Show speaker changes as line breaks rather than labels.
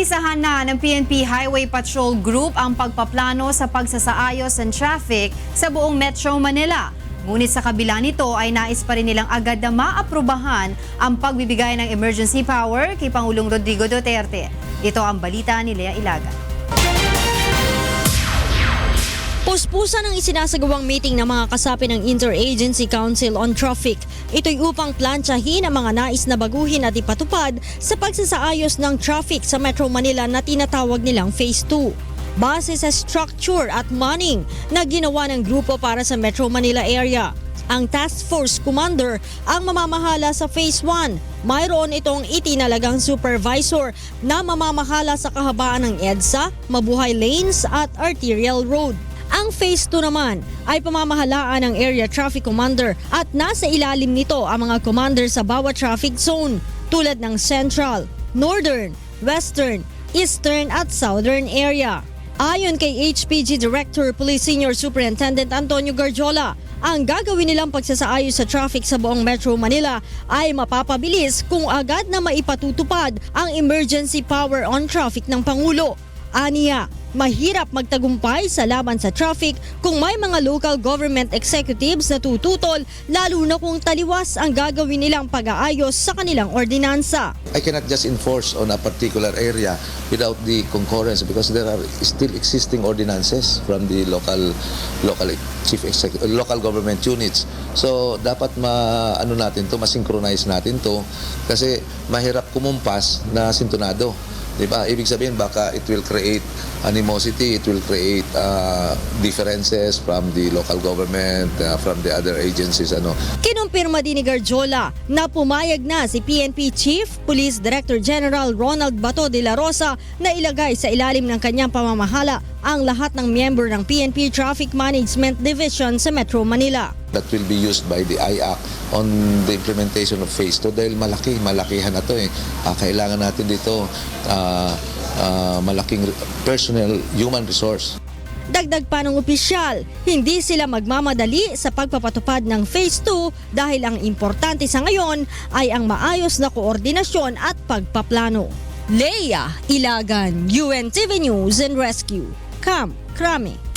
Inumpisahan na ng PNP Highway Patrol Group ang pagpaplano sa pagsasaayos ng traffic sa buong Metro Manila. Ngunit sa kabila nito ay nais pa rin nilang agad na maaprubahan ang pagbibigay ng emergency power kay Pangulong Rodrigo Duterte. Ito ang balita ni Lea Ilaga.
Puspusan ang isinasagawang meeting ng mga kasapi ng Interagency Council on Traffic. Ito'y upang plantsahin ang mga nais na baguhin at ipatupad sa pagsasaayos ng traffic sa Metro Manila na tinatawag nilang Phase 2. Base sa structure at manning na ginawa ng grupo para sa Metro Manila area. Ang Task Force Commander ang mamamahala sa Phase 1. Mayroon itong itinalagang supervisor na mamamahala sa kahabaan ng EDSA, mabuhay lanes at arterial road. Ang Phase 2 naman ay pamamahalaan ng Area Traffic Commander at nasa ilalim nito ang mga commander sa bawat traffic zone tulad ng Central, Northern, Western, Eastern at Southern area. Ayon kay HPG Director Police Senior Superintendent Antonio Garjola, ang gagawin nilang pagsasaayos sa traffic sa buong Metro Manila ay mapapabilis kung agad na maipatutupad ang emergency power on traffic ng Pangulo. Aniya, mahirap magtagumpay sa laban sa traffic kung may mga local government executives na tututol, lalo na kung taliwas ang gagawin nilang pag-aayos sa kanilang ordinansa.
I cannot just enforce on a particular area without the concurrence because there are still existing ordinances from the local government units. So dapat ma-synchronize natin to kasi mahirap kumumpas na sintonado. Diba? Ibig sabihin baka it will create animosity, it will create differences from the local government, from the other agencies.
Kinumpirma din ni Garjola na pumayag na si PNP Chief Police Director General Ronald Bato de la Rosa na ilagay sa ilalim ng kanyang pamamahala ang lahat ng miyembro ng PNP Traffic Management Division sa Metro Manila.
That will be used by the IAC on the implementation of Phase 2 dahil malakihan na to eh. Kailangan natin dito malaking personnel, human resource.
Dagdag pa ng opisyal, hindi sila magmamadali sa pagpapatupad ng Phase 2 dahil ang importante sa ngayon ay ang maayos na koordinasyon at pagpaplano. Lea Ilagan, UNTV News and Rescue. Camp Crame.